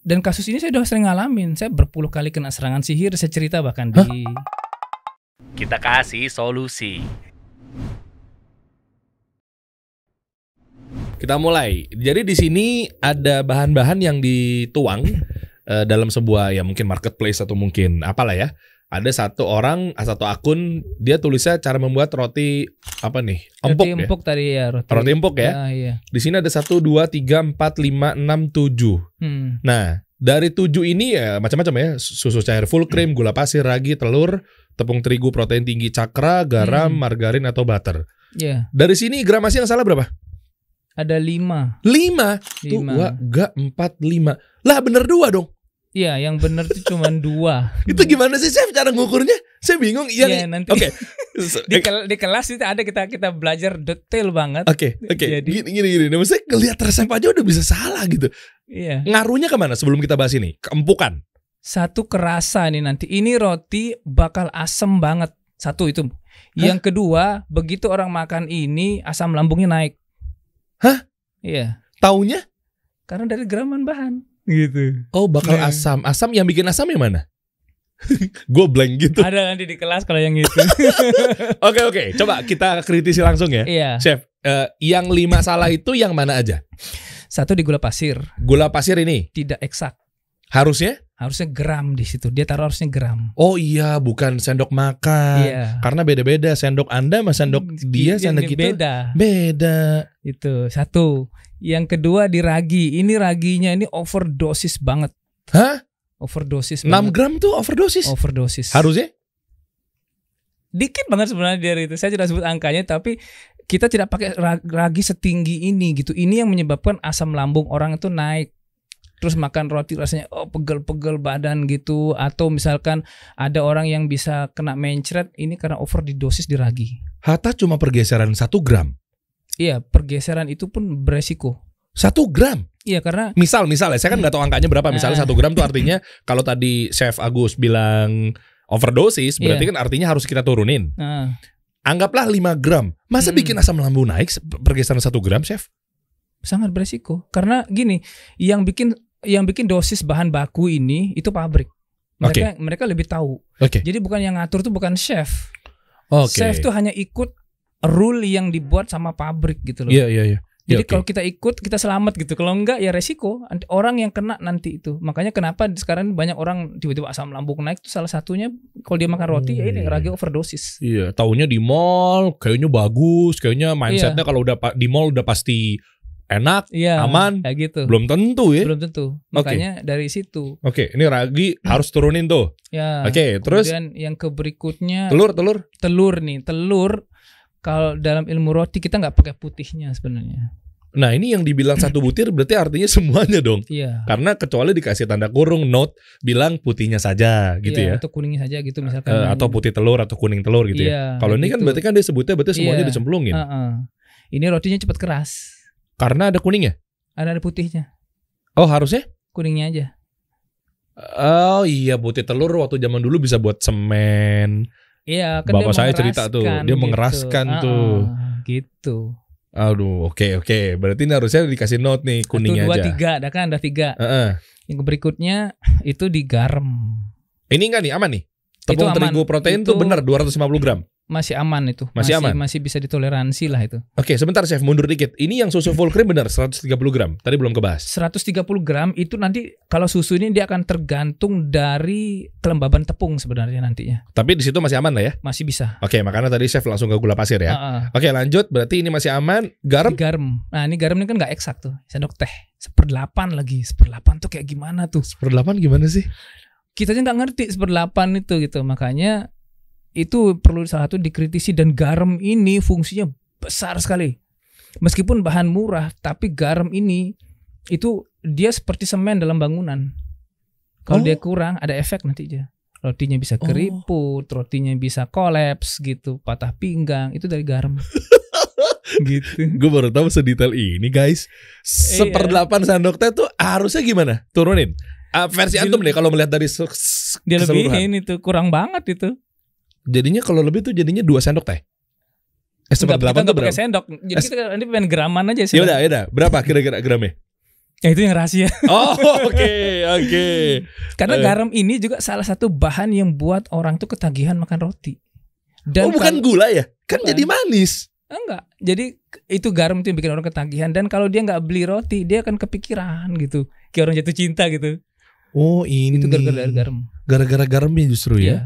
Dan kasus ini saya udah sering ngalamin. Saya berpuluh kali kena serangan sihir. Saya cerita bahkan di... Kita kasih solusi. Kita mulai. Jadi di sini ada bahan-bahan yang dituang dalam sebuah ya mungkin marketplace atau mungkin apalah ya. Ada satu orang, satu akun, dia tulisnya cara membuat roti apa nih? Empuk ya. Empuk tadi ya. Roti empuk ya. Iya. Di sini ada 1, 2, 3, 4, 5, 6, 7. Nah, dari 7 ini ya macam-macam ya. Susu cair full cream, gula pasir, ragi, telur, tepung terigu protein tinggi cakra, garam, margarin atau butter. Iya. Dari sini gramasi yang salah berapa? Ada 5. 5. Tuh, enggak 4, 5. Lah bener 2 dong. Iya, yang bener tuh cuma 2. Itu gimana sih Chef cara ngukurnya? Saya bingung. Iya, nanti. Oke. Di kelas itu ada kita belajar detail banget. Oke. Jadi Gini. Maksudnya ngelihat resep aja udah bisa salah gitu. Iya. Ngaruhnya kemana sebelum kita bahas ini? Keempukan. Satu, kerasa nih nanti. Ini roti bakal asem banget. Satu itu. Yang kedua, begitu orang makan ini asam lambungnya naik. Hah? Iya. Taunya? Karena dari geraman bahan. Gitu. Oh, bakal asam. Asam yang bikin asam yang mana? Gue blank gitu. Ada nanti di kelas kalau yang itu. Oke. Coba kita kritisi langsung ya. Iya. Chef, yang 5 salah itu yang mana aja? Satu di gula pasir. Gula pasir ini Tidak eksak. harusnya gram di situ. Dia taruh harusnya gram. Oh iya, bukan sendok makan. Iya. Karena beda-beda sendok Anda sama sendok dia, sendok kita beda. Itu satu. Yang kedua di ragi. Ini raginya ini overdosis banget. Hah? Overdosis 6 banget. gram tuh overdosis? Overdosis. Harusnya? Dikit banget sebenarnya dari itu. Saya tidak sebut angkanya, tapi kita tidak pakai ragi setinggi ini gitu. Ini yang menyebabkan asam lambung orang itu naik. Terus makan roti rasanya pegel-pegel badan gitu. Atau misalkan ada orang yang bisa kena mencret, ini karena overdosis di ragi. Hatta cuma pergeseran 1 gram? Iya, pergeseran itu pun beresiko. 1 gram? Iya, karena Misal ya, saya kan nggak tahu angkanya berapa. Misalnya 1 gram tuh artinya kalau tadi Chef Agus bilang overdosis, berarti kan artinya harus kita turunin. Anggaplah 5 gram. Masa bikin asam lambung naik pergeseran 1 gram, Chef? Sangat beresiko. Karena gini, yang bikin dosis bahan baku ini itu pabrik. Mereka lebih tahu. Jadi bukan yang ngatur tuh bukan chef. Chef tuh hanya ikut rule yang dibuat sama pabrik gitu loh. Iya. Jadi kalau kita ikut, kita selamat gitu. Kalau enggak ya resiko orang yang kena nanti itu. Makanya kenapa sekarang banyak orang tiba-tiba asam lambung naik itu salah satunya kalau dia makan roti ya ini ragi overdosis. Iya, taunya di mall kayaknya bagus, kayaknya mindsetnya kalau udah di mall udah pasti enak, aman. Kayak gitu. Belum tentu ya. Belum tentu. Makanya dari situ. Ini ragi harus turunin tuh. Ya. Terus kemudian yang berikutnya telur nih. Telur kalau dalam ilmu roti kita nggak pakai putihnya sebenarnya. Nah ini yang dibilang 1 butir berarti artinya semuanya dong. Iya. Karena kecuali dikasih tanda kurung note bilang putihnya saja gitu ya. Atau kuningnya saja gitu misalkan. Atau putih telur atau kuning telur gitu ya. Kalau ini kan berarti kan dia sebutnya berarti semuanya dicemplungin. Ini rotinya cepat keras. Karena ada kuningnya? Ada putihnya. Oh harusnya? Kuningnya aja. Oh iya, putih telur waktu zaman dulu bisa buat semen. Iya, kan bapak saya cerita tuh, dia mengeraskan tuh. Gitu. Aduh, oke. Berarti ini harusnya dikasih note nih, kuningnya 1, 2, aja. 3, ada 3. Yang berikutnya itu digaram. Ini enggak nih, aman nih? Tepung terigu protein tuh benar 250 gram. Masih aman itu. Aman. Masih bisa ditoleransi lah itu. Oke, sebentar Chef, mundur dikit. Ini yang susu full cream benar 130 gram. Tadi belum kebahas. 130 gram itu nanti kalau susu ini dia akan tergantung dari kelembaban tepung sebenarnya nantinya. Tapi di situ masih aman lah ya? Masih bisa. Oke, makanya tadi Chef langsung ke gula pasir ya. Oke, lanjut. Berarti ini masih aman. Garam? Nah, ini garam ini kan nggak eksak tuh. Sendok teh 1/8 lagi. 1/8 tuh kayak gimana tuh? 1/8 gimana sih? Kita aja nggak ngerti 1/8 itu gitu. Makanya itu perlu salah satu dikritisi, dan garam ini fungsinya besar sekali. Meskipun bahan murah, tapi garam ini itu dia seperti semen dalam bangunan. Kalau dia kurang ada efek nanti aja. Rotinya bisa keriput, rotinya bisa kolaps gitu, patah pinggang, itu dari garam. Gitu. Gue baru tahu sedetail ini guys. 1/8 sendok teh tuh harusnya gimana? Turunin. Versi antum deh kalau melihat dari dia lebihin itu kurang banget itu. Jadinya kalau lebih tuh jadinya 2 sendok teh. 1/8 tuh berapa? Sendok. Jadi kita nanti main graman aja sih. Ya udah. Berapa kira-kira gramnya? Ya itu yang rahasia. Oh, oke. Karena garam ini juga salah satu bahan yang buat orang tuh ketagihan makan roti. Dan bukan gula ya? Kan Bukan. jadi manis. Enggak. Jadi itu garam tuh yang bikin orang ketagihan. Dan kalau dia nggak beli roti, dia akan kepikiran gitu. Kayak orang jatuh cinta gitu. Oh, ini. Itu gara-gara garam. Gara-gara garamnya justru ya. Iya.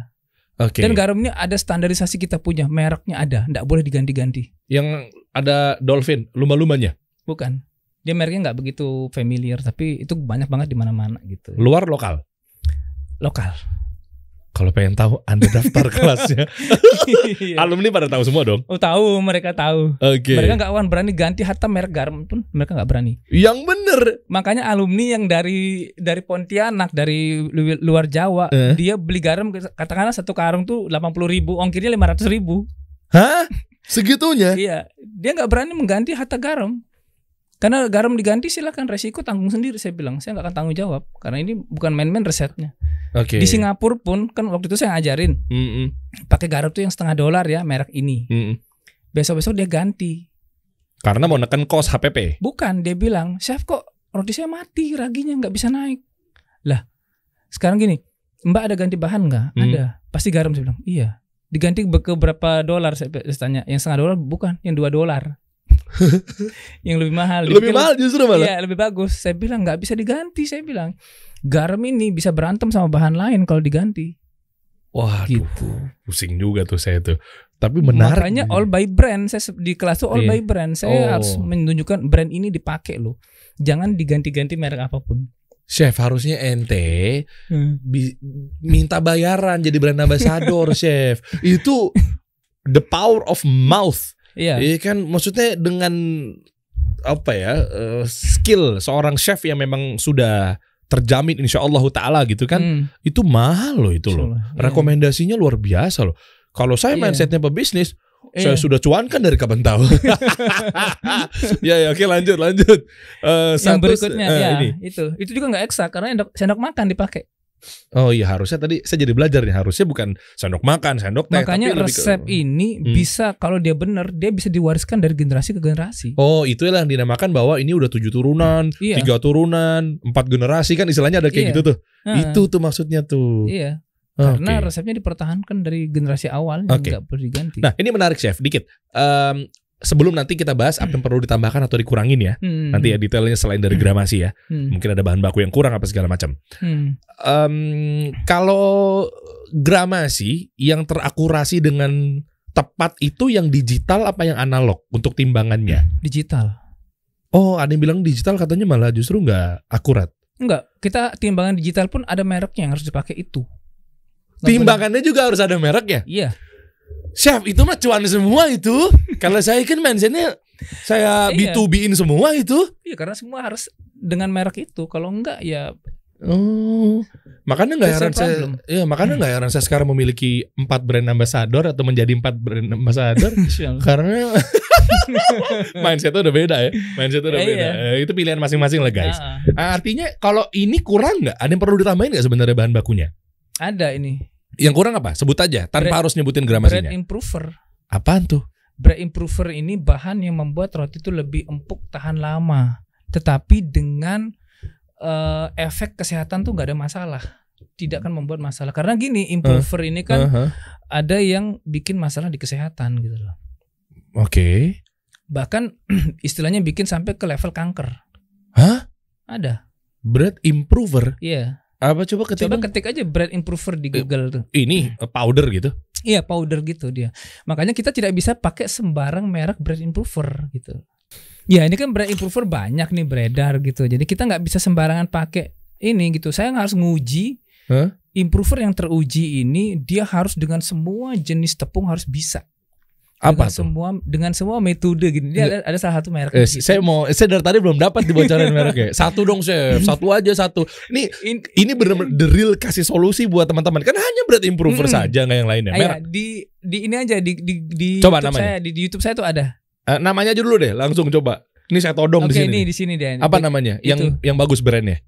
Oke. Dan garam ini ada standarisasi kita punya, mereknya ada, nggak boleh diganti-ganti. Yang ada dolphin, lumba-lumbanya. Bukan. Dia mereknya nggak begitu familiar, tapi itu banyak banget di mana-mana gitu. Luar lokal. Lokal. Kalau pengen tahu, Anda daftar kelasnya. Alumni pada tahu semua dong. Oh tahu, mereka tahu. Oke. Mereka nggak akan berani ganti hatta merek garam pun mereka nggak berani. Yang bener. Makanya alumni yang dari Pontianak, dari luar Jawa, dia beli garam katakanlah satu karung tuh 80.000, ongkirnya 500.000. Hah? Segitunya? Iya, dia nggak berani mengganti hatta garam. Karena garam diganti silakan, resiko tanggung sendiri. Saya bilang saya nggak akan tanggung jawab karena ini bukan main-main resepnya. Oke. Di Singapura pun kan waktu itu saya ngajarin pakai garam tuh yang $0,50 ya merek ini. Besok-besok dia ganti. Karena mau neken kos HPP. Bukan, dia bilang, chef kok roti saya mati, raginya nggak bisa naik. Lah, sekarang gini, Mbak ada ganti bahan nggak? Ada. Pasti garam, saya bilang. Iya. Diganti ke berapa dolar? Saya tanya. Yang $0,50 bukan, yang $2. Yang lebih mahal. Lebih mahal justru malah. Iya, lebih bagus. Saya bilang nggak bisa diganti. Saya bilang garam ini bisa berantem sama bahan lain kalau diganti. Wah, gitu. Pusing juga tuh saya tuh. Tapi menarik. Makanya all by brand. Saya di kelas tuh all by brand. Saya harus menunjukkan brand ini dipakai loh. Jangan diganti-ganti merek apapun. Chef, harusnya ente minta bayaran jadi brand ambassador, chef. Itu the power of mouth. Iya. Kan maksudnya dengan apa ya, skill seorang chef yang memang sudah terjamin insyaallah ta'ala gitu kan. Itu mahal loh itu loh. Rekomendasinya luar biasa loh. Kalau saya mindsetnya pebisnis, saya sudah cuankan dari kapan tahu. ya, oke, lanjut. Yang berikutnya ini. itu juga nggak eksak karena sendok makan dipakai. Oh iya, harusnya tadi saya jadi belajar nih, harusnya bukan sendok makan, sendok teh. Makanya tapi resep ini bisa, kalau dia benar, dia bisa diwariskan dari generasi ke generasi. Oh, itulah yang dinamakan bahwa ini udah 7 turunan, 3 turunan, 4 generasi kan istilahnya ada kayak gitu tuh. Itu tuh maksudnya tuh. Iya. Karena resepnya dipertahankan dari generasi awal, nggak perlu diganti. Nah, ini menarik chef, dikit. Sebelum nanti kita bahas apa yang perlu ditambahkan atau dikurangin ya. Nanti ya detailnya selain dari gramasi ya. Mungkin ada bahan baku yang kurang apa segala macam. Kalau gramasi yang terakurasi dengan tepat itu yang digital apa yang analog untuk timbangannya? Digital. Oh, ada yang bilang digital katanya malah justru nggak akurat. Enggak, kita timbangan digital pun ada mereknya yang harus dipakai itu. Timbangannya juga harus ada mereknya? Iya. Chef, itu mah cuan semua itu. Kalau saya kan mindsetnya saya B2B-in semua itu. Iya, karena semua harus dengan merek itu. Kalau enggak ya. Oh, makanya nggak heran saya. Iya, makanya nggak heran saya sekarang memiliki 4 brand ambassador atau menjadi 4 brand ambassador. Karena mindsetnya udah beda ya. Mindsetnya udah beda. Itu pilihan masing-masing lah guys. Artinya kalau ini kurang nggak? Ada yang perlu ditambahin nggak sebenarnya bahan bakunya? Ada ini. Yang kurang apa? Sebut aja tanpa harus nyebutin gramasinya. Bread improver. Apaan tuh? Bread improver ini bahan yang membuat roti itu lebih empuk, tahan lama. Tetapi dengan efek kesehatan tuh nggak ada masalah. Tidak akan membuat masalah. Karena gini, improver ini kan ada yang bikin masalah di kesehatan gitu loh. Oke. Bahkan istilahnya bikin sampai ke level kanker. Hah? Ada. Bread improver? Iya. Apa coba ketik aja bread improver di Google tuh. Ini powder gitu? Iya, powder gitu dia. Makanya kita tidak bisa pakai sembarang merek bread improver gitu. Ya ini kan bread improver banyak nih beredar gitu. Jadi kita nggak bisa sembarangan pakai ini gitu. Saya harus nguji improver yang teruji ini, dia harus dengan semua jenis tepung harus bisa. Apa dengan semua metode gini. Dia ada salah satu merek. Saya dari tadi belum dapat dibocorin mereknya. Satu dong chef, satu aja satu. Ini benar-benar the real kasih solusi buat teman-teman. Kan hanya bread improver saja, nggak yang lainnya. Merek. Di ini aja di coba YouTube namanya. saya di YouTube saya tuh ada. Namanya aja dulu deh, langsung coba. Ini saya todong di sini. Oke, di sini deh. Apa namanya? Yang bagus brandnya?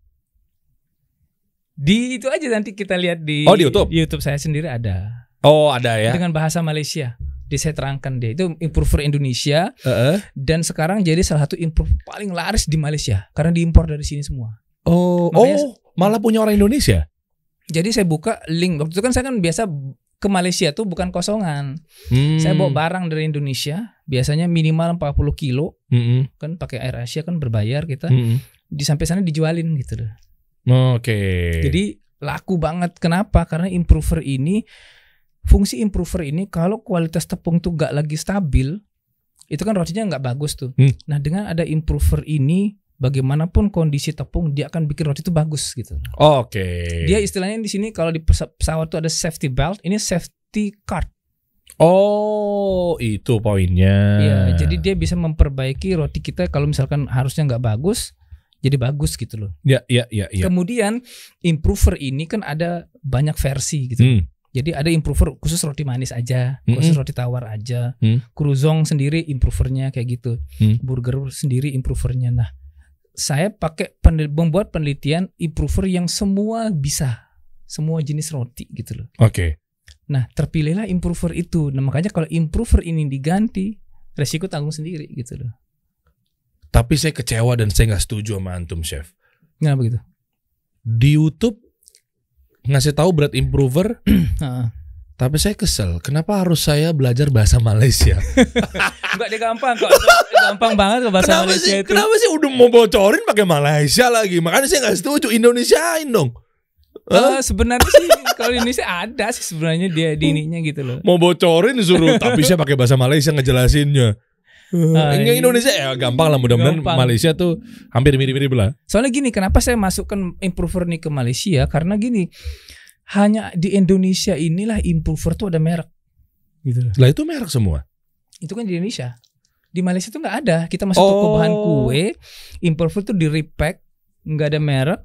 Di itu aja nanti kita lihat di YouTube. YouTube saya sendiri ada. Oh, ada ya. Dengan bahasa Malaysia. Saya terangkan dia itu improver Indonesia dan sekarang jadi salah satu improver paling laris di Malaysia karena diimpor dari sini semua. Makanya, malah punya orang Indonesia. Jadi saya buka link. Waktu itu kan saya kan biasa ke Malaysia tuh bukan kosongan. Saya bawa barang dari Indonesia, biasanya minimal 40 kilo. Kan pakai Air Asia kan berbayar kita. Di sampai sana dijualin gitu loh. Jadi laku banget. Kenapa? Karena improver ini, fungsi improver ini kalau kualitas tepung tuh gak lagi stabil, itu kan rotinya gak bagus tuh. Nah dengan ada improver ini, bagaimanapun kondisi tepung dia akan bikin roti itu bagus gitu. Dia istilahnya di sini kalau di pesawat tuh ada safety belt, ini safety card. Itu poinnya. Iya, jadi dia bisa memperbaiki roti kita kalau misalkan harusnya nggak bagus, jadi bagus gitu loh. Ya. Kemudian improver ini kan ada banyak versi gitu. Jadi ada improver khusus roti manis aja, khusus roti tawar aja. Kruzong sendiri improvernya kayak gitu. Burger sendiri improvernya. Nah, saya pakai membuat penelitian improver yang semua bisa, semua jenis roti gitu loh. Nah terpilihlah improver itu. Nah makanya kalau improver ini diganti, resiko tanggung sendiri gitu loh. Tapi saya kecewa dan saya nggak setuju sama antum, Chef. Kenapa gitu? Di YouTube ngasih tahu bread improver, tapi saya kesel. Kenapa harus saya belajar bahasa Malaysia? Enggak, dia gampang kok. Gampang banget kok bahasa Malaysia itu. Kenapa sih udah mau bocorin pakai Malaysia lagi? Makanya saya nggak setuju. Indonesiain dong. Sebenarnya sih kalau Indonesia ada sih sebenarnya dia di ininya gitu loh. Mau bocorin disuruh, tapi saya pakai bahasa Malaysia ngejelasinnya. Indonesia ya gampang lah, mudah-mudahan Malaysia tuh hampir mirip-mirip lah. Soalnya gini, kenapa saya masukkan improver nih ke Malaysia? Karena gini, hanya di Indonesia inilah improver tuh ada merek gitu loh. Lah itu merek semua. Itu kan di Indonesia. Di Malaysia tuh nggak ada. Kita masuk toko bahan kue, improver tuh di repack, nggak ada merek.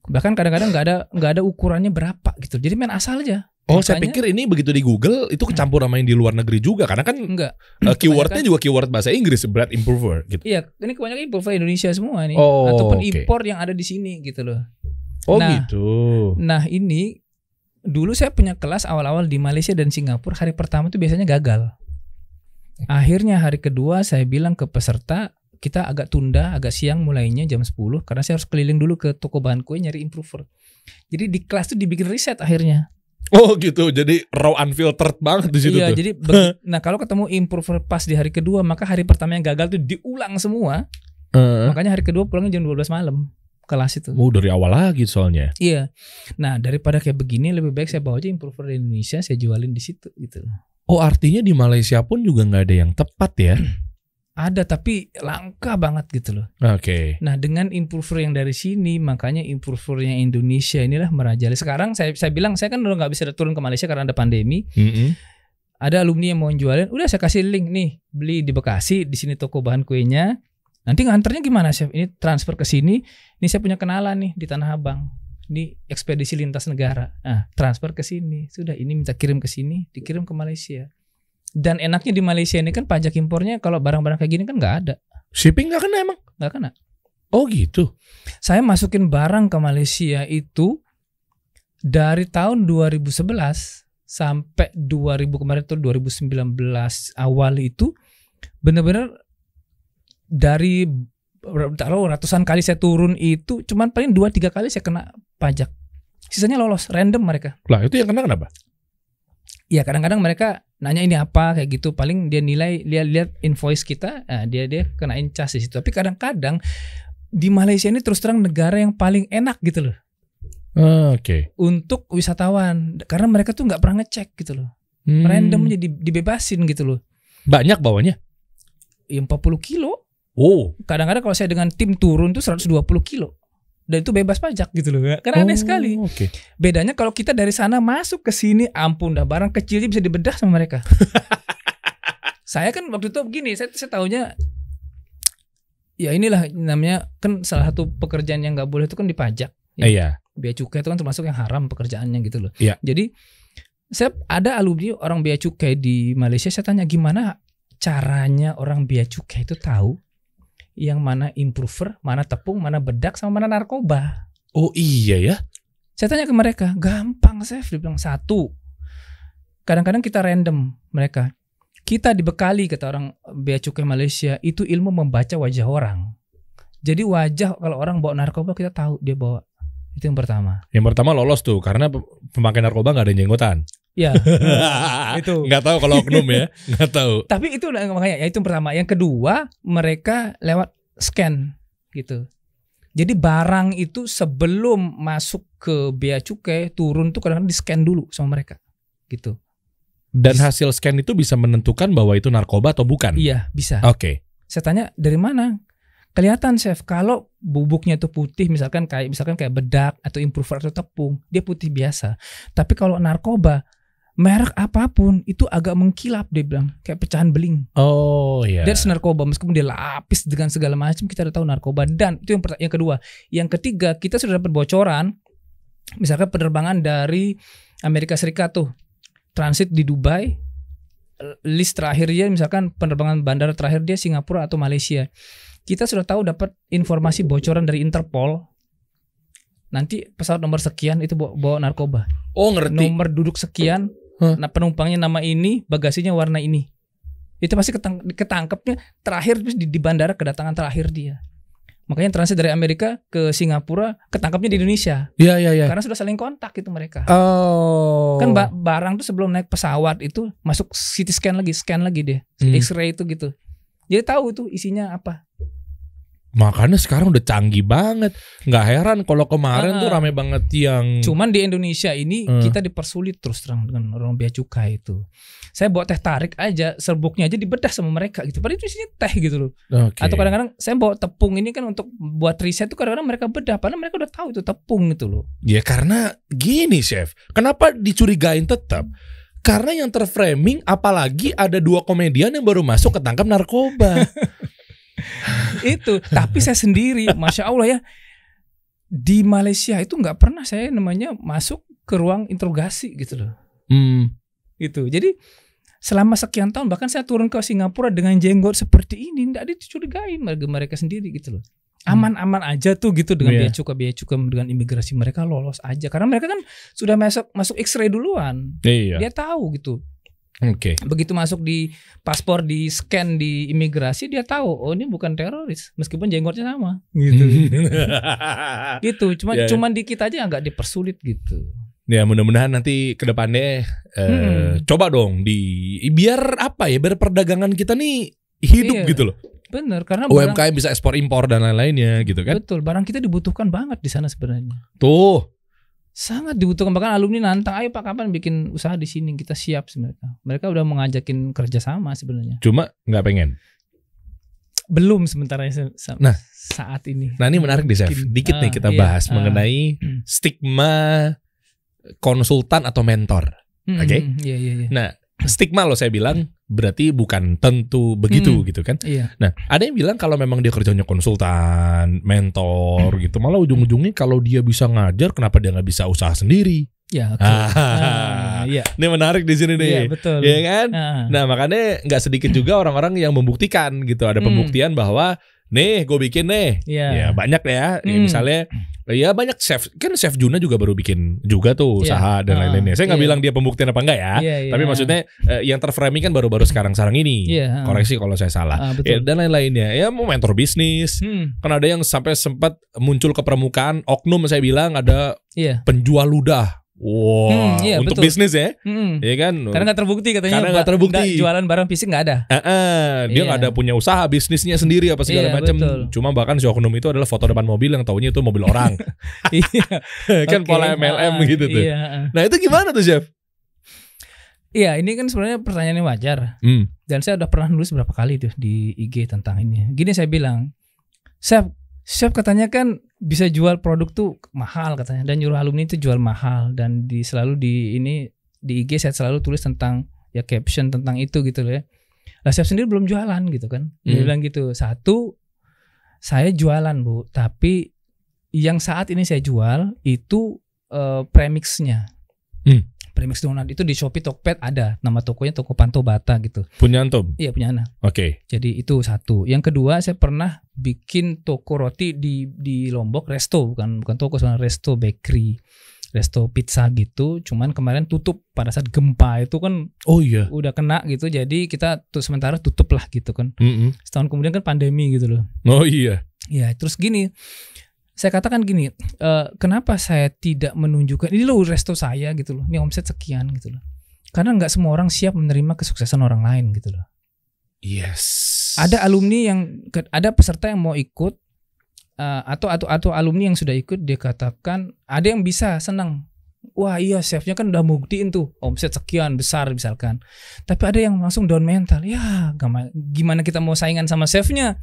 Bahkan kadang-kadang nggak ada ukurannya berapa gitu. Jadi main asal aja. Makanya, saya pikir ini begitu di Google itu kecampur sama yang di luar negeri juga, karena kan keywordnya juga keyword bahasa Inggris, bread improver gitu. Iya, ini kebanyakan improver Indonesia semua nih, ataupun impor yang ada di sini gitu loh. Gitu. Nah ini dulu saya punya kelas awal-awal di Malaysia dan Singapura, hari pertama tuh biasanya gagal. Akhirnya hari kedua saya bilang ke peserta, kita agak tunda, agak siang mulainya jam 10 karena saya harus keliling dulu ke toko bahan kue nyari improver. Jadi di kelas tuh dibikin riset akhirnya. Gitu. Jadi raw unfiltered banget di situ tuh. Jadi nah kalau ketemu improver pas di hari kedua, maka hari pertama yang gagal tuh diulang semua. Makanya hari kedua pulangnya jam 12 malam kelas itu. Dari awal lagi soalnya. Iya. Nah, daripada kayak begini lebih baik saya bawa aja improver di Indonesia, saya jualin di situ gitu. Artinya di Malaysia pun juga nggak ada yang tepat ya? Ada, tapi langka banget gitu loh. Nah dengan improver yang dari sini, makanya improvernya Indonesia inilah merajalela. Sekarang saya bilang, saya kan udah nggak bisa turun ke Malaysia karena ada pandemi. Ada alumni yang mau jualin, udah saya kasih link nih, beli di Bekasi, di sini toko bahan kuenya. Nanti nganternya gimana, Chef? Ini transfer ke sini. Ini saya punya kenalan nih di Tanah Abang. Ini ekspedisi lintas negara. Nah, transfer ke sini. Sudah, ini minta kirim ke sini, dikirim ke Malaysia. Dan enaknya di Malaysia ini kan pajak impornya kalau barang-barang kayak gini kan nggak ada. Shipping nggak kena emang? Nggak kena. Gitu. Saya masukin barang ke Malaysia itu dari tahun 2011 sampai 2000 kemarin tuh 2019 awal itu benar-benar dari ratusan kali saya turun itu cuman paling 2-3 kali saya kena pajak. Sisanya lolos, random mereka. Lah itu yang kena kenapa? Ya kadang-kadang mereka nanya ini apa kayak gitu, paling dia nilai, dia lihat invoice kita, dia kenain cas di situ. Tapi kadang-kadang di Malaysia ini terus terang negara yang paling enak gitu loh. Untuk wisatawan, karena mereka tuh nggak pernah ngecek gitu loh. Random aja dibebasin gitu loh. Banyak bawanya? Ya 40 kilo. Kadang-kadang kalau saya dengan tim turun tuh 120 kilo. Dan itu bebas pajak gitu loh. Karena aneh sekali. Bedanya kalau kita dari sana masuk ke sini, ampun dah, barang kecilnya bisa dibedah sama mereka. Saya kan waktu itu begini, saya tahunya ya inilah namanya kan salah satu pekerjaan yang nggak boleh itu kan dipajak. Iya. Bea cukai itu kan termasuk yang haram pekerjaannya gitu loh. Iya. Jadi saya ada alumni orang bea cukai di Malaysia, saya tanya gimana caranya orang bea cukai itu tahu yang mana improver, mana tepung, mana bedak, sama mana narkoba. Iya ya. Saya tanya ke mereka, gampang Chef, dia bilang satu. Kadang-kadang kita random mereka. kita dibekali, kata orang bea cukai Malaysia, itu ilmu membaca wajah orang. Jadi wajah kalau orang bawa narkoba kita tahu dia bawa. Itu yang pertama. Yang pertama lolos tuh karena pemakai narkoba nggak ada jenggotan. Ya. Itu. Nggak tahu kalau oknum ya, nggak tahu. Tapi itu makanya ya itu yang pertama. Yang kedua mereka lewat scan gitu. Jadi barang itu sebelum masuk ke bea cukai turun tuh kadang-kadang di scan dulu sama mereka gitu. Dan hasil scan itu bisa menentukan bahwa itu narkoba atau bukan? Iya bisa. Oke. Saya tanya dari mana? Kelihatan chef kalau bubuknya itu putih misalkan kayak bedak atau improver atau tepung dia putih biasa. Tapi kalau narkoba merek apapun itu agak mengkilap dia bilang kayak pecahan beling. Oh iya. That's narkoba meskipun dia lapis dengan segala macam kita udah tahu narkoba. Dan itu yang kedua. Yang ketiga kita sudah dapat bocoran misalkan penerbangan dari Amerika Serikat tuh transit di Dubai, list terakhir dia misalkan penerbangan bandara terakhir dia Singapura atau Malaysia. Kita sudah tahu dapat informasi bocoran dari Interpol. Nanti pesawat nomor sekian itu bawa narkoba. Oh ngerti. Nomor duduk sekian, nah penumpangnya nama ini, bagasinya warna ini. Itu pasti ketangkepnya terakhir di bandara kedatangan terakhir dia. Makanya transit dari Amerika ke Singapura ketangkepnya di Indonesia. Iya. Karena sudah saling kontak itu mereka. Oh. Kan barang tuh sebelum naik pesawat itu masuk CT scan lagi dia, X-ray itu gitu. Jadi tahu tuh isinya apa. Makanya sekarang udah canggih banget. Nggak heran kalau kemarin tuh rame banget yang. Cuman di Indonesia ini kita dipersulit terus terang dengan orang bea cukai itu. Saya bawa teh tarik aja, serbuknya aja dibedah sama mereka gitu. Padahal itu isinya teh gitu loh. Okay. Atau kadang-kadang saya bawa tepung ini kan untuk buat riset tuh kadang-kadang mereka bedah. Padahal mereka udah tahu itu tepung gitu loh. Ya karena gini chef, kenapa dicurigain tetap? Karena yang terframing apalagi ada 2 komedian yang baru masuk ketangkap narkoba. Itu, tapi saya sendiri, masya Allah ya, di Malaysia itu nggak pernah saya namanya masuk ke ruang interogasi gitu loh. Itu, jadi selama sekian tahun bahkan saya turun ke Singapura dengan jenggot seperti ini, nggak dicurigain mereka sendiri gitu loh. Aman-aman aja tuh gitu dengan bea cukai dengan imigrasi mereka lolos aja karena mereka kan sudah masuk X-ray duluan. Iya. Dia tahu gitu. Oke. Begitu masuk di paspor di scan di imigrasi dia tahu oh ini bukan teroris meskipun jenggotnya sama gitu. Gitu. Cuman di kita aja nggak dipersulit gitu. Ya mudah-mudahan nanti ke depannya coba dong biar apa ya biar perdagangan kita nih hidup gitu loh. Bener karena UMKM bisa ekspor impor dan lain-lainnya gitu kan. Betul, barang kita dibutuhkan banget di sana sebenarnya. Tuh. Sangat dibutuhkan, bahkan alumni nantang, ayo Pak kapan bikin usaha di sini, kita siap sebenarnya. Mereka udah mengajakin kerjasama sebenarnya. Cuma nggak pengen. Belum sementara saat ini. Nah ini menarik nih Chef. Dikit nih kita bahas mengenai stigma konsultan atau mentor. Oke? Iya. Nah stigma loh saya bilang berarti bukan tentu begitu gitu kan. Iya. Nah ada yang bilang kalau memang dia kerjanya konsultan, mentor gitu, malah ujung-ujungnya kalau dia bisa ngajar kenapa dia nggak bisa usaha sendiri? Ya, iya. Ini menarik di sini nih. Iya, betul. Iya kan? Nah makanya nggak sedikit juga orang-orang yang membuktikan gitu, ada pembuktian bahwa nih gue bikin nih, ya banyak ya. Ya, misalnya ya banyak chef, kan Chef Juna juga baru bikin juga tuh usaha dan lain-lainnya. Saya nggak bilang dia pembuktian apa enggak ya, tapi maksudnya yang terframing kan baru-baru sekarang ini. Koreksi kalau saya salah. Dan lain-lainnya. Ya mau mentor bisnis. Kan ada yang sampai sempat muncul ke permukaan oknum saya bilang ada penjual ludah. Wow, untuk bisnis ya, ya kan? Karena nggak terbukti katanya. Karena nggak terbukti. Jualan barang fisik nggak ada. Dia nggak ada punya usaha bisnisnya sendiri apa segala macam. Cuma bahkan si oknum itu adalah foto depan mobil yang taunya itu mobil orang. Kan pola MLM gitu tuh. Nah itu gimana tuh Chef? Iya ini kan sebenarnya pertanyaannya wajar. Dan saya udah pernah nulis berapa kali tuh di IG tentang ini. Gini saya bilang, Chef katanya kan bisa jual produk tuh mahal katanya, dan nyuruh alumni itu jual mahal, dan selalu di IG saya selalu tulis tentang ya caption tentang itu gitu loh ya. Lah Chef sendiri belum jualan gitu kan. Dia bilang gitu. Satu, saya jualan Bu, tapi yang saat ini saya jual itu premixnya. Premix donat itu di Shopee, Tokped ada, nama tokonya Toko Panto Bata gitu. Punya antum? Iya punya anak. Oke. Jadi itu satu. Yang kedua saya pernah bikin toko roti di Lombok, resto bukan toko, sebenarnya resto bakery. resto pizza gitu. Cuman kemarin tutup pada saat gempa itu kan Oh iya. udah kena gitu. Jadi kita sementara tutup lah gitu kan. Setahun kemudian kan pandemi gitu loh. Oh iya. Ya terus gini, saya katakan gini, kenapa saya tidak menunjukkan ini loh resto saya gitu loh, ini omset sekian gitu loh. Karena nggak semua orang siap menerima kesuksesan orang lain gitu loh. Yes. Ada alumni ada peserta yang mau ikut atau alumni yang sudah ikut, dia katakan ada yang bisa senang. Wah iya, chefnya kan udah buktiin tuh omset sekian besar misalkan. Tapi ada yang langsung down mental. Ya gimana kita mau saingan sama chefnya?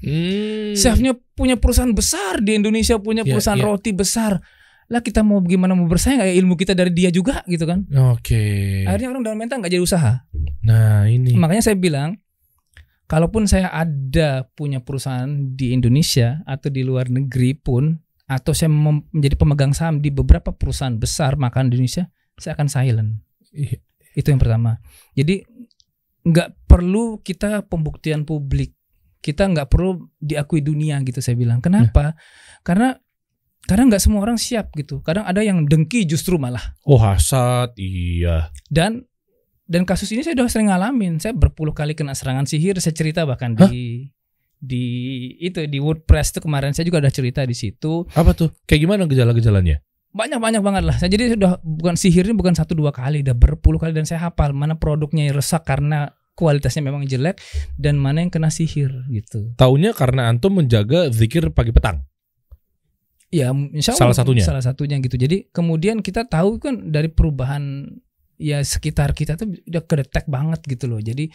Chefnya punya perusahaan besar di Indonesia, punya perusahaan roti besar. Lah kita mau gimana mau bersaing? Kayak ilmu kita dari dia juga gitu kan? Oke. Akhirnya orang down mental nggak jadi usaha. Nah ini. Makanya saya bilang, kalaupun saya ada punya perusahaan di Indonesia atau di luar negeri pun, atau saya menjadi pemegang saham di beberapa perusahaan besar makanan di Indonesia, saya akan silent. Itu yang pertama. Jadi nggak perlu kita pembuktian publik, kita nggak perlu diakui dunia gitu saya bilang. Kenapa? Karena nggak semua orang siap gitu. Kadang ada yang dengki justru malah. Oh hasad, iya. Dan kasus ini saya udah sering ngalamin. Saya berpuluh kali kena serangan sihir. Saya cerita bahkan di WordPress itu kemarin saya juga ada cerita di situ. Apa tuh? Kayak gimana gejala-gejalanya? Banyak banget lah. Saya jadi sudah bukan sihirnya bukan 1-2 kali, udah berpuluh kali, dan saya hafal mana produknya yang rusak karena kualitasnya memang jelek dan mana yang kena sihir gitu. Taunya karena antum menjaga zikir pagi petang. Ya, insya Allah salah satunya gitu. Jadi kemudian kita tahu kan dari perubahan ya sekitar kita tuh udah kedetek banget gitu loh. Jadi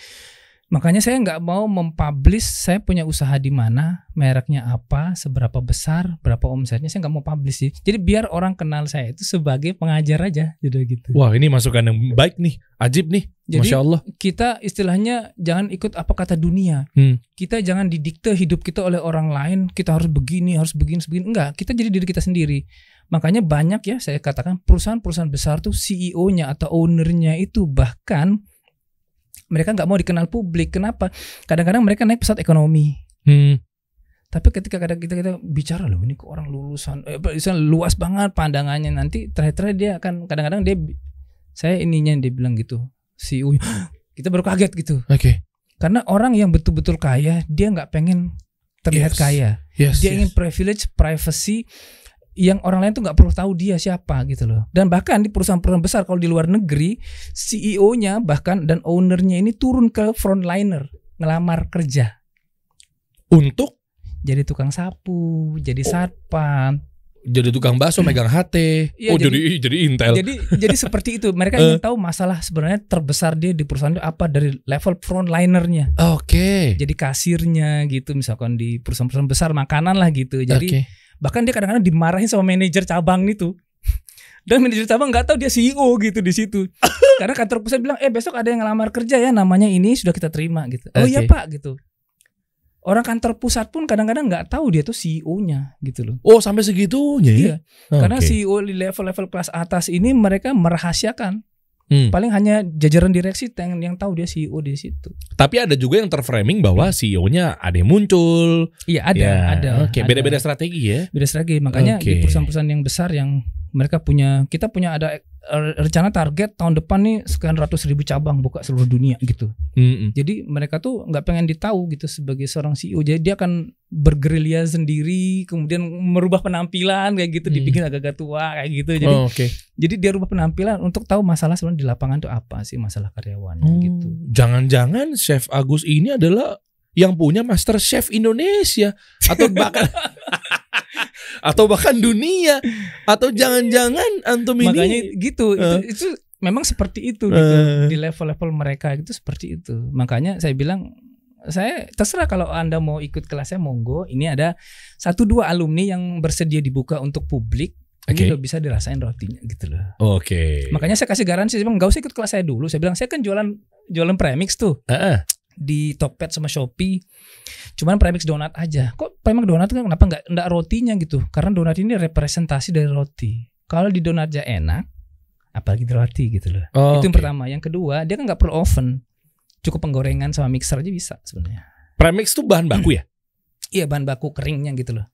makanya saya nggak mau mempublish saya punya usaha di mana, mereknya apa, seberapa besar, berapa omsetnya, saya nggak mau publish sih. Jadi biar orang kenal saya itu sebagai pengajar aja, gitu. Wah ini masukan yang baik nih, ajib nih. Jadi Masya Allah. Kita istilahnya jangan ikut apa kata dunia. Kita jangan didikte hidup kita oleh orang lain. Kita harus begini. Enggak, kita jadi diri kita sendiri. Makanya banyak ya saya katakan perusahaan-perusahaan besar tuh CEO-nya atau ownernya itu bahkan mereka nggak mau dikenal publik. Kenapa? Kadang-kadang mereka naik pesawat ekonomi. Tapi ketika kita bicara loh, ini kok orang lulusan, luas banget pandangannya, nanti terakhir dia akan kadang-kadang dia bilang gitu, CEO, kita baru kaget gitu. Oke. Karena orang yang betul-betul kaya, dia nggak pengen terlihat kaya. Dia ingin privilege, privacy, yang orang lain tuh nggak perlu tahu dia siapa gitu loh. Dan bahkan di perusahaan-perusahaan besar kalau di luar negeri, CEO-nya bahkan dan ownernya ini turun ke frontliner ngelamar kerja untuk jadi tukang sapu, jadi satpam, jadi tukang bakso, megang HT. Ya, jadi intel. Jadi seperti itu. Mereka ingin tahu masalah sebenarnya terbesar dia di perusahaan itu apa dari level frontlinernya. Oke. Jadi kasirnya gitu, misalkan di perusahaan-perusahaan besar makanan lah gitu. Jadi bahkan dia kadang-kadang dimarahin sama manajer cabang itu. Dan manajer cabang nggak tahu dia CEO gitu di situ. Karena kantor pusat bilang, besok ada yang ngelamar kerja ya, namanya ini sudah kita terima gitu. Oh iya Pak gitu. Orang kantor pusat pun kadang-kadang nggak tahu dia tuh CEO-nya gitu loh. Oh sampai segitunya ya? Iya. Karena CEO di level-level kelas atas ini mereka merahasiakan. Paling hanya jajaran direksi yang tahu dia CEO di situ. Tapi ada juga yang terframing bahwa CEO-nya ada yang muncul. Iya ada. Oke, beda-beda strategi ya. Beda strategi. Makanya di perusahaan-perusahaan yang besar yang kita punya ada rencana target tahun depan nih sekian ratus ribu cabang buka seluruh dunia gitu. Jadi mereka tuh nggak pengen ditahu gitu sebagai seorang CEO. Jadi dia akan bergerilya sendiri, kemudian merubah penampilan kayak gitu, dibikin agak-agak tua kayak gitu. Jadi dia rubah penampilan untuk tahu masalah sebenarnya di lapangan tuh apa sih masalah karyawannya gitu. Jangan-jangan Chef Agus ini adalah yang punya Master Chef Indonesia atau bahkan dunia, atau jangan-jangan antum ini. Makanya gitu, itu memang seperti itu gitu. Di level-level mereka itu seperti itu. Makanya saya bilang, saya terserah kalau Anda mau ikut kelasnya monggo. Ini ada 1-2 alumni yang bersedia dibuka untuk publik. Ini udah bisa dirasain rotinya gitu loh. Makanya saya kasih garansi, saya bilang nggak usah ikut kelas saya dulu. Saya bilang saya kan jualan premix tuh. Di Tokped sama Shopee. Cuman premix donat aja. Kok premix donat kan kenapa enggak rotinya gitu? Karena donat ini representasi dari roti. Kalau di donat aja enak, apalagi di roti gitu loh. Itu yang pertama. Yang kedua, dia kan enggak perlu oven. Cukup penggorengan sama mixer aja bisa sebenarnya. Premix tuh bahan baku ya? Iya, bahan baku keringnya gitu loh.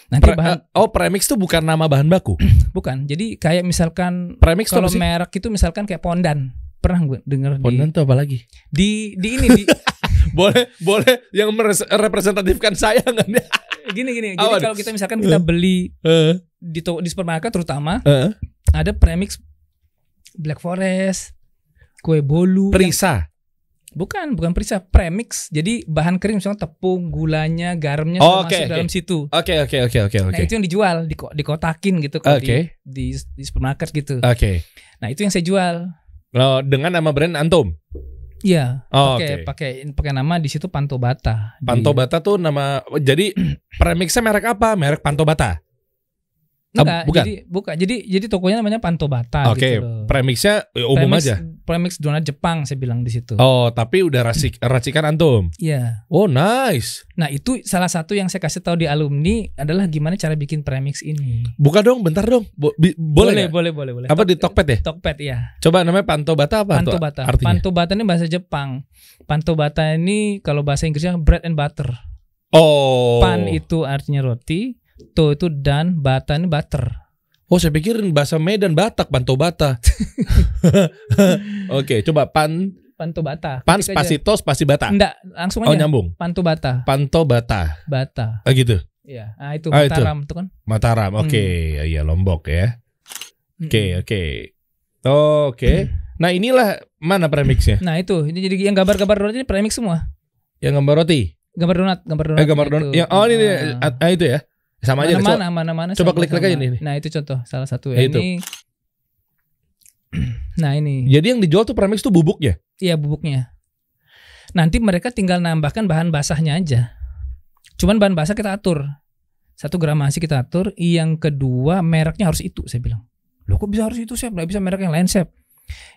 Nanti bahan premix tuh bukan nama bahan baku. bukan. Jadi kayak misalkan Premix tuh kalau apa sih? merek itu misalkan kayak Pondan. Pernah gue denger Pondan tuh apa lagi? di ini boleh yang merepresentatifkan saya nggak nih? gini. Jadi Apa? kalau kita misalkan kita beli di supermarket terutama ada premix Black Forest, kue bolu. Prisa. Bukan Prisa, premix. Jadi bahan kering misalnya tepung, gulanya, garamnya Oh, sudah oke, masuk oke. dalam situ. Oke. Nah, itu yang dijual, dikotakin gitu kalau Oke. di supermarket gitu. Oke. Nah, itu yang saya jual. Oh, dengan nama brand Antum. Iya, Oh, pakai nama di situ Pantobata. Pantobata tuh nama. Jadi premixnya merek apa? Merek Pantobata. Bukan. Jadi tokonya namanya Pantobata Oke, gitu loh. premixnya umum aja. Premix donat Jepang saya bilang di situ. Oh, tapi udah racikan Antum. Iya. Oh, nice. Nah, itu salah satu yang saya kasih tahu di alumni adalah gimana cara bikin premix ini. Buka dong, bentar dong. Boleh. Boleh. Apa di Tokped ya? Tokped ya. Coba namanya Pantobata apa? tuh Pantobata. artinya? Pantobata ini bahasa Jepang. Pantobata ini kalau bahasa Inggrisnya bread and butter. Oh. Pan itu artinya roti, to itu dan, bata ini butter. Oh, saya pikir bahasa Medan Batak, Pantobata. Oke, coba Pantobata. pan Ketik aja. spasito spasi bata. Enggak, langsung Oh, aja. nyambung. Pantobata. Pantobata. Bata. Gitu. Iya. Nah, itu Ah, itu. Mataram itu kan. Mataram. Oke, iya Lombok ya. Oke. Nah, inilah mana premixnya? Nah, itu. Ini jadi yang gambar-gambar donat ini premix semua. Yang gambar roti. Gambar donat. Gambar donat. Yang ini itu ya. Sama aja. Mana. Coba klik-klik aja nih. Nah, itu contoh salah satu ya. Itu. Ini. Nah, ini. Jadi yang dijual tuh premix tuh bubuknya. Iya, bubuknya. Nanti mereka tinggal nambahkan bahan basahnya aja. Cuman bahan basah kita atur. 1 gramasi kita atur. Yang kedua mereknya harus itu, saya bilang. Loh, kok bisa harus itu, Chef? Nggak bisa merek yang lain, Chef.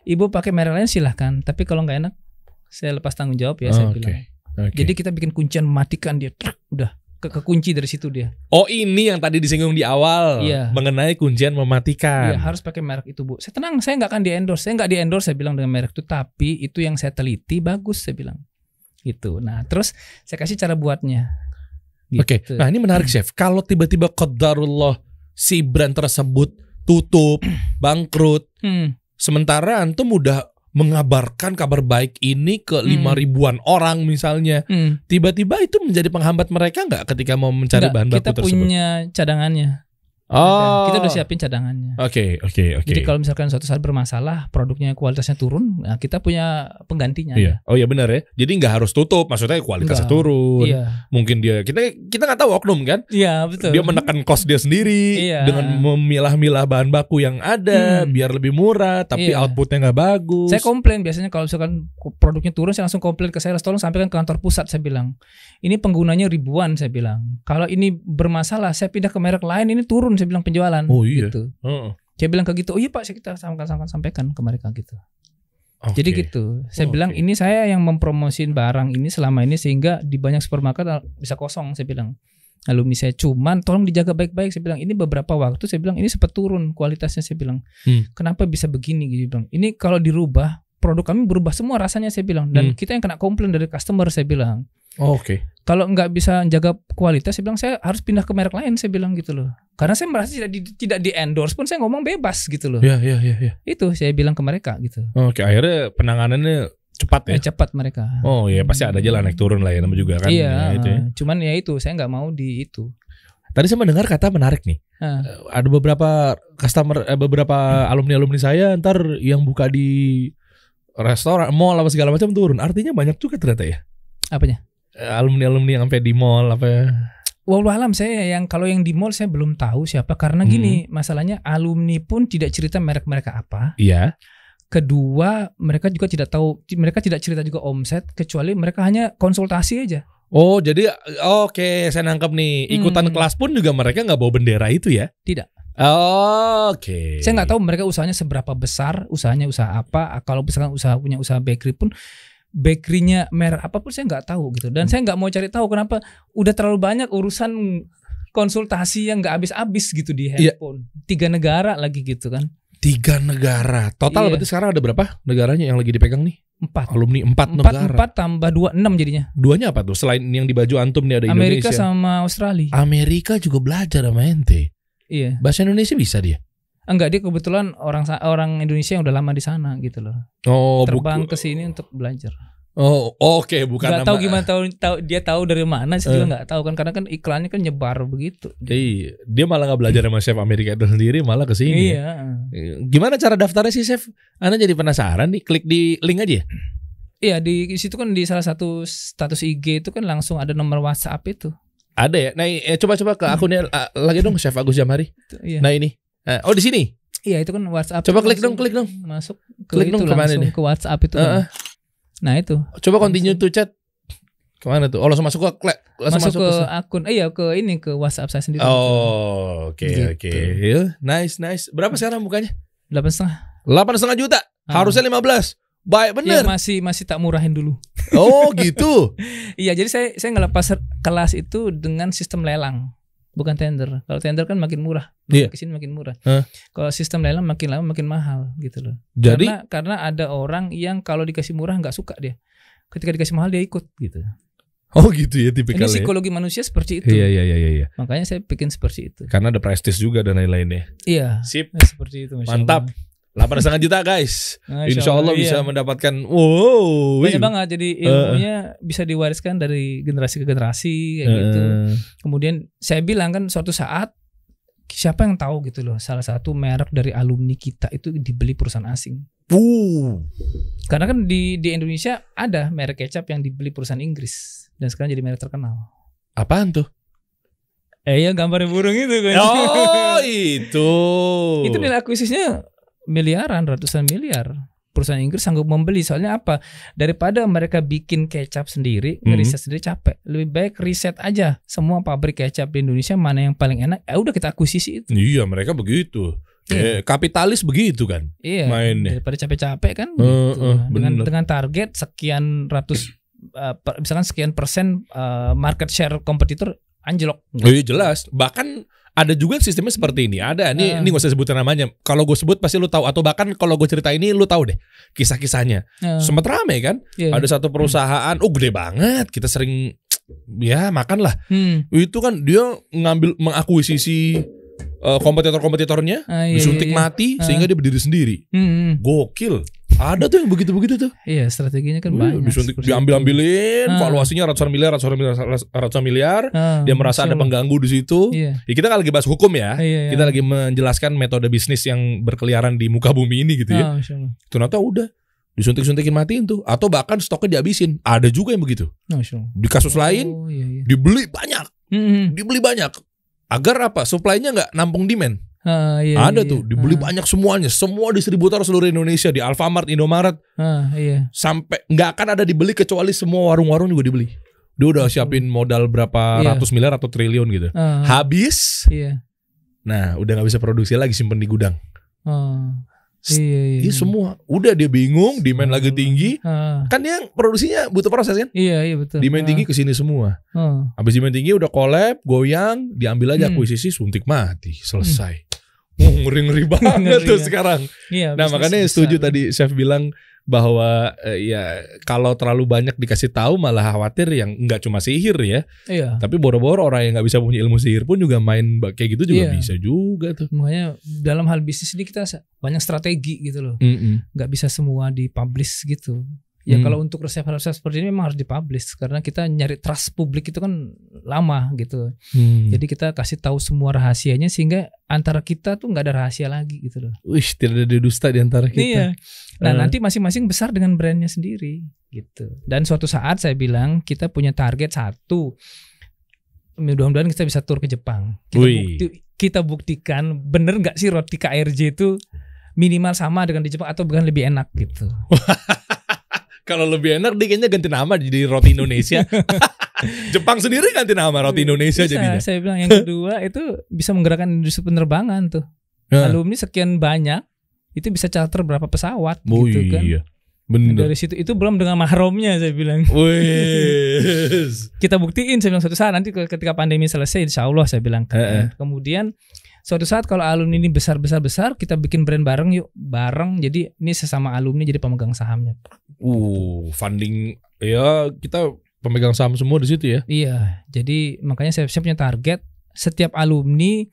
Ibu pakai merek lain silahkan. Tapi kalau nggak enak, saya lepas tanggung jawab ya, saya bilang. Jadi kita bikin kuncian mematikan dia. Udah kekunci dari situ dia. Oh, ini yang tadi disinggung di awal. Iya. Mengenai kuncian mematikan. Iya, harus pakai merek itu, Bu. Saya tenang, saya nggak akan di-endorse. Saya nggak di-endorse, saya bilang dengan merek itu. Tapi itu yang saya teliti, bagus, saya bilang. Gitu. Nah, terus saya kasih cara buatnya. Gitu. Oke, nah ini menarik Chef. Kalau tiba-tiba qadarullah si brand tersebut tutup, bangkrut, sementara Antum udah mengabarkan kabar baik ini ke 5.000-an orang misalnya, tiba-tiba itu menjadi penghambat mereka nggak ketika mau mencari bahan baku kita tersebut? Kita punya cadangannya. Oh, kita udah siapin cadangannya. Oke. Jadi kalau misalkan suatu saat bermasalah, produknya kualitasnya turun, nah kita punya penggantinya. Iya. Oh ya benar ya. Jadi nggak harus tutup, maksudnya kualitasnya turun. Iya. Mungkin kita nggak tahu oknum kan? Iya betul. Dia menekan cost dia sendiri dengan memilah-milah bahan baku yang ada biar lebih murah, tapi outputnya nggak bagus. Saya komplain biasanya kalau misalkan produknya turun, saya langsung komplain ke sales, tolong sampaikan ke kantor pusat, saya bilang. Ini penggunanya ribuan, saya bilang. Kalau ini bermasalah, saya pindah ke merek lain, ini turun. Saya bilang penjualan. Oh iya. Gitu. Saya bilang ke gitu. Oh iya Pak, kita sampaikan ke mereka gitu. Okay. Jadi gitu. Saya bilang ini saya yang mempromosin barang ini selama ini sehingga di banyak supermarket bisa kosong. Saya bilang alumni saya, cuman tolong dijaga baik-baik. Saya bilang ini beberapa waktu saya bilang ini sempat turun kualitasnya. Saya bilang kenapa bisa begini? Gitu bilang. Ini kalau dirubah produk kami berubah semua rasanya, saya bilang, dan kita yang kena komplain dari customer, saya bilang. Oke. Kalau nggak bisa jaga kualitas, saya bilang saya harus pindah ke merek lain, saya bilang gitu loh. Karena saya merasa tidak di endorse pun saya ngomong bebas gitu loh. Iya. Itu saya bilang ke mereka gitu. Oke, akhirnya penanganannya cepat ya. Cepat mereka. Oh iya, pasti ada jalan naik turun lah ya, namanya juga kan. Iya. Ya, itu ya. Cuman ya itu saya nggak mau di itu. Tadi saya mendengar kata menarik nih. Ada beberapa customer, beberapa alumni saya ntar yang buka di restoran, mall apa segala macam turun. Artinya banyak juga ternyata ya. Apanya? Alumni yang sampai di mall apa ya? Wallahu alam, saya yang kalau yang di mall saya belum tahu siapa, karena gini masalahnya alumni pun tidak cerita merek mereka apa. Iya. Kedua mereka juga tidak tahu, mereka tidak cerita juga omset, kecuali mereka hanya konsultasi aja. Oh jadi oke, saya nangkep nih, ikutan kelas pun juga mereka nggak bawa bendera itu ya? Tidak. Oke. Saya nggak tahu mereka usahanya seberapa besar, usahanya usaha apa. Kalau misalkan punya usaha bakery pun, bakerynya merek apapun saya nggak tahu gitu. Dan saya nggak mau cari tahu kenapa udah terlalu banyak urusan konsultasi yang nggak habis-habis gitu di handphone. 3 negara lagi gitu kan. 3 negara total. Berarti sekarang ada berapa negaranya yang lagi dipegang nih? Alumni 4 4 negara. tambah 2 6 jadinya. Duanya apa tuh? Selain yang di baju antum nih ada Amerika Indonesia. sama Australia. Amerika juga belajar sama ente. Iya. Bahasa Indonesia bisa dia? Enggak, dia kebetulan orang Indonesia yang udah lama di sana gitu loh. Oh, Terbang ke sini untuk belajar. Oh, oke, bukan Nggak tahu gimana dia tahu dari mana sih juga nggak tahu kan, karena kan iklannya kan nyebar begitu. Iya, dia malah nggak belajar sama chef Amerika itu sendiri, malah ke sini. Iya. Gimana cara daftarnya sih, chef? Ana jadi penasaran nih, klik di link aja. Iya, di situ kan di salah satu status IG itu kan langsung ada nomor WhatsApp itu. Ada ya. Nah, coba ke akunnya lagi dong, Chef Agus Jamhari. Iya. Nah ini. Oh di sini. Iya, itu kan WhatsApp. Coba klik dong. Masuk Klik itu dong kemana langsung nih? ke WhatsApp itu. Kan. Nah itu. Coba continue to chat. Kemana tuh? Oh langsung masuk ke masuk ke akun. Iya, ke WhatsApp saya sendiri. Oh, oke. Nice. Berapa sekarang bukanya? 8,5. 8,5 juta. Harusnya 15. Baik bener. Ya, masih tak murahin dulu. Oh gitu. Iya, jadi saya ngelepas kelas itu dengan sistem lelang, bukan tender. Kalau tender kan makin murah, kesini makin murah. Kalau sistem lelang makin lama makin mahal gitu loh. Jadi karena ada orang yang kalau dikasih murah nggak suka dia, ketika dikasih mahal dia ikut gitu. Oh gitu ya tipikalnya. Ini psikologi manusia seperti itu. Iya. Makanya saya bikin seperti itu. Karena ada prestis juga dan lain-lainnya. Iya. Sip. Seperti itu. Mantap. 8,5 juta guys. Insya Allah bisa mendapatkan banyak banget. Jadi ilmunya bisa diwariskan dari generasi ke generasi kayak gitu. Kemudian saya bilang kan suatu saat siapa yang tahu gitu loh, salah satu merek dari alumni kita itu dibeli perusahaan asing. Karena kan di Indonesia ada merek kecap yang dibeli perusahaan Inggris dan sekarang jadi merek terkenal. Apaan tuh? Ya gambar burung itu kan. Oh itu. Itu nilai akuisisinya miliaran, ratusan miliar. Perusahaan Inggris sanggup membeli. Soalnya apa? Daripada mereka bikin kecap sendiri, ngeriset sendiri capek. Lebih baik riset aja semua pabrik kecap di Indonesia mana yang paling enak. Udah kita akuisisi itu. Iya, mereka begitu. Kapitalis begitu kan. Iya. Mainnya. Daripada capek-capek kan. Gitu. Dengan target sekian ratus, misalkan sekian persen market share kompetitor anjlok. Oh iya jelas. Bahkan ada juga sistemnya seperti ini. Ada ini gak usah sebutin namanya. Kalau gue sebut pasti lu tahu. Atau bahkan kalau gue cerita ini lu tahu deh kisah-kisahnya. Sempet rame kan. Ada satu perusahaan, gede banget. Kita sering makan lah. Itu kan dia mengakuisisi kompetitor-kompetitornya, disuntik mati sehingga dia berdiri sendiri. Gokil. Ada tuh yang begitu-begitu tuh. Iya, strateginya kan banyak. Disuntik, diambil-ambilin, valuasinya ratusan miliar. Dia merasa ada pengganggu di situ. Ya, kita kan lagi bahas hukum ya. Kita lagi menjelaskan metode bisnis yang berkeliaran di muka bumi ini gitu ya. Ternyata udah disuntik-suntikin matiin tuh, atau bahkan stoknya dihabisin. Ada juga yang begitu. Di kasus lain dibeli banyak. Dibeli banyak. Agar apa? Supply-nya nggak nampung demand. Ada tuh dibeli banyak semuanya, semua distributor seluruh Indonesia di Alfamart, Indomaret, sampai nggak akan ada dibeli kecuali semua warung-warung juga dibeli. Dia udah siapin modal berapa ratus miliar atau triliun gitu. Habis, nah udah nggak bisa produksi lagi, simpen di gudang. Iya, semua udah dia bingung, demand lagi tinggi, kan dia produksinya butuh proses kan? Iya betul. Demand tinggi kesini semua. Habis demand tinggi udah collab, goyang, diambil aja akuisisi, suntik mati, selesai. Ngeri banget tuh sekarang. Nah makanya setuju tadi Chef bilang bahwa kalau terlalu banyak dikasih tahu malah khawatir yang nggak cuma sihir ya. Tapi boro-boro orang yang nggak bisa punya ilmu sihir pun juga main kayak gitu juga bisa juga tuh. Makanya dalam hal bisnis ini kita banyak strategi gitu loh. Nggak bisa semua dipublish gitu. Ya kalau untuk resep-resep seperti ini memang harus dipublish karena kita nyari trust publik itu kan lama gitu. Jadi kita kasih tahu semua rahasianya sehingga antara kita tuh nggak ada rahasia lagi gitu loh. Tidak ada dusta di antara kita. Iya. Nah nanti masing-masing besar dengan brandnya sendiri gitu. Dan suatu saat saya bilang kita punya target 1. Mudah-mudahan kita bisa tur ke Jepang. Kita buktikan bener nggak sih roti KRJ itu minimal sama dengan di Jepang atau bahkan lebih enak gitu. Kalau lebih enak dia kayaknya ganti nama jadi roti Indonesia. Jepang sendiri ganti nama roti Indonesia jadinya. Saya bilang yang kedua itu bisa menggerakkan industri penerbangan tuh. Alumni sekian banyak itu bisa charter berapa pesawat gitu kan. Iya. Bener. Dari situ itu belum dengan mahromnya saya bilang. Kita buktiin saya bilang suatu saat nanti ketika pandemi selesai insya Allah saya bilang. Kemudian suatu saat kalau alumni ini besar, kita bikin brand bareng. Jadi ini sesama alumni jadi pemegang sahamnya. Funding ya, kita pemegang saham semua di situ ya. Iya, jadi makanya saya punya target setiap alumni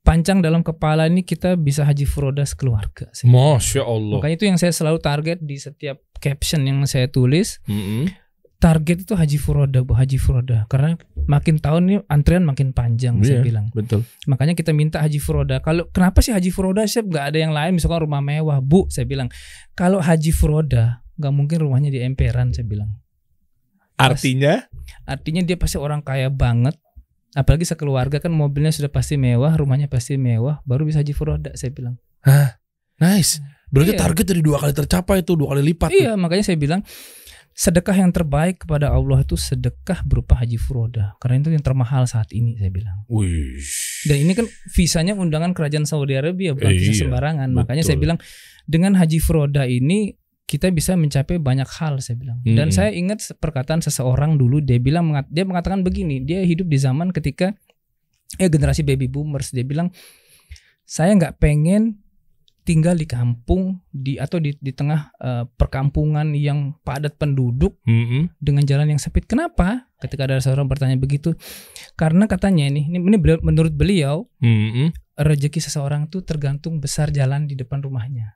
pancang dalam kepala ini kita bisa haji furoda sekeluarga. Masya Allah. Makanya itu yang saya selalu target di setiap caption yang saya tulis. Target itu haji furoda, Bu, haji furoda. Karena makin tahun ini antrian makin panjang, saya bilang. Betul. Makanya kita minta haji furoda. Kalau kenapa sih haji furoda, Chef? Gak ada yang lain, misalkan rumah mewah, Bu, saya bilang. Kalau haji furoda, gak mungkin rumahnya di emperan, saya bilang. Artinya dia pasti orang kaya banget. Apalagi sekeluarga kan mobilnya sudah pasti mewah, rumahnya pasti mewah, baru bisa haji furoda, saya bilang. Hah, nice. Berarti Iya. target dari 2 kali tercapai tuh, 2 kali lipat. Iya, makanya saya bilang sedekah yang terbaik kepada Allah itu sedekah berupa haji furoda. Karena itu yang termahal saat ini, saya bilang. Wih. Dan ini kan visanya undangan kerajaan Saudi Arabia, bukan visa sembarangan. Makanya saya bilang dengan haji furoda ini kita bisa mencapai banyak hal, saya bilang. Dan saya ingat perkataan seseorang dulu, dia mengatakan begini, dia hidup di zaman ketika generasi baby boomers. Dia bilang, saya nggak pengen tinggal di kampung atau di tengah perkampungan yang padat penduduk dengan jalan yang sempit. Kenapa? Ketika ada seorang bertanya begitu, karena katanya ini menurut beliau rezeki seseorang itu tergantung besar jalan di depan rumahnya.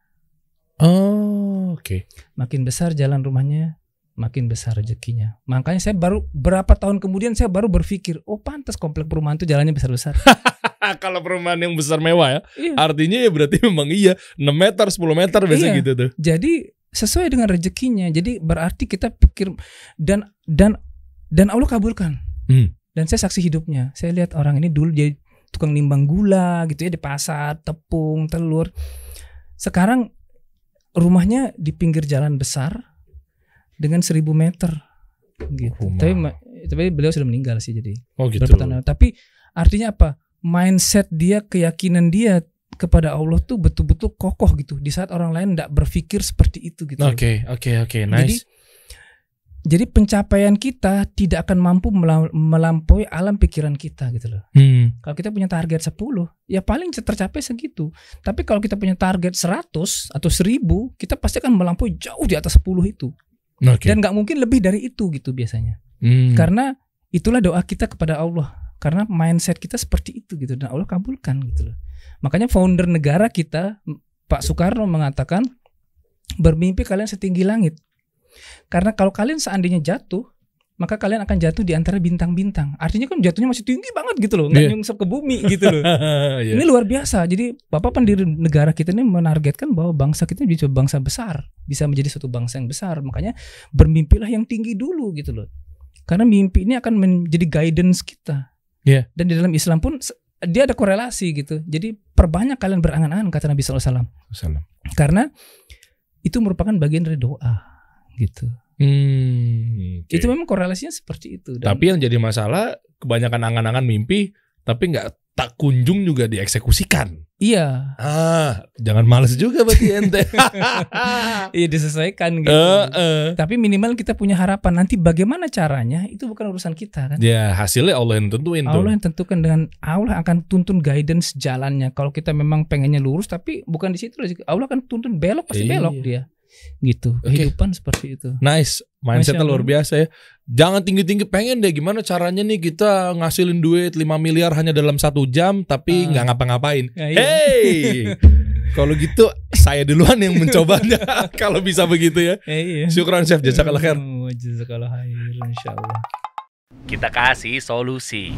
Oh, oke. Makin besar jalan rumahnya, makin besar rezekinya. Makanya saya baru berapa tahun kemudian saya baru berpikir, oh pantas komplek perumahan itu jalannya besar-besar. Kalau perumahan yang besar mewah ya, Iya. artinya ya berarti memang iya 6 meter 10 meter biasa Iya. gitu tuh. Jadi sesuai dengan rezekinya. Jadi berarti kita pikir dan Allah kabulkan. Dan saya saksi hidupnya. Saya lihat orang ini dulu jadi tukang nimbang gula gitu ya di pasar, tepung, telur. Sekarang rumahnya di pinggir jalan besar dengan 1000 meter gitu. Tapi beliau sudah meninggal sih, jadi. Oh gitu. Tapi artinya apa? Mindset dia, keyakinan dia kepada Allah tuh betul-betul kokoh gitu. Di saat orang lain tidak berpikir seperti itu gitu. Oke, nice. Jadi pencapaian kita tidak akan mampu melampaui alam pikiran kita gitu loh. Kalau kita punya target 10, ya paling tercapai segitu. Tapi kalau kita punya target 100 atau 1000, kita pasti akan melampaui jauh di atas 10 itu. Dan gak mungkin lebih dari itu gitu biasanya. Karena itulah doa kita kepada Allah. Karena mindset kita seperti itu gitu. Dan Allah kabulkan gitu loh. Makanya founder negara kita, Pak Soekarno, mengatakan bermimpi kalian setinggi langit. Karena kalau kalian seandainya jatuh, maka kalian akan jatuh di antara bintang-bintang. Artinya kan jatuhnya masih tinggi banget gitu loh, nggak nyungsep ke bumi gitu loh. Ini luar biasa. Jadi Bapak pendiri negara kita ini menargetkan bahwa bangsa kita bisa bangsa besar, bisa menjadi suatu bangsa yang besar. Makanya bermimpilah yang tinggi dulu gitu loh. Karena mimpi ini akan menjadi guidance kita. Dan di dalam Islam pun dia ada korelasi gitu. Jadi perbanyak kalian berangan-angan, kata Nabi SAW. Karena itu merupakan bagian dari doa gitu. Itu memang korelasinya seperti itu. Tapi yang jadi masalah kebanyakan angan-angan mimpi tapi nggak tak kunjung juga dieksekusikan. Iya. Jangan males juga berarti ente. Iya, disesuaikan gitu. Tapi minimal kita punya harapan. Nanti bagaimana caranya itu bukan urusan kita kan. Ya hasilnya Allah yang tentuin tuh. Allah yang tentukan, dengan Allah akan tuntun guidance jalannya. Kalau kita memang pengennya lurus tapi bukan di situ, Allah akan tuntun belok, pasti belok dia. Gitu. Kehidupan seperti itu. Nice. Mindsetnya luar biasa ya. Jangan tinggi-tinggi, pengen deh gimana caranya nih kita ngasilin duit 5 miliar hanya dalam 1 jam tapi nggak ngapa-ngapain. Hey, kalau gitu saya duluan yang mencobanya. Kalau bisa begitu ya. Syukran Chef, jazakallah khair. Jazakallah khair, insyaallah. Kita kasih solusi.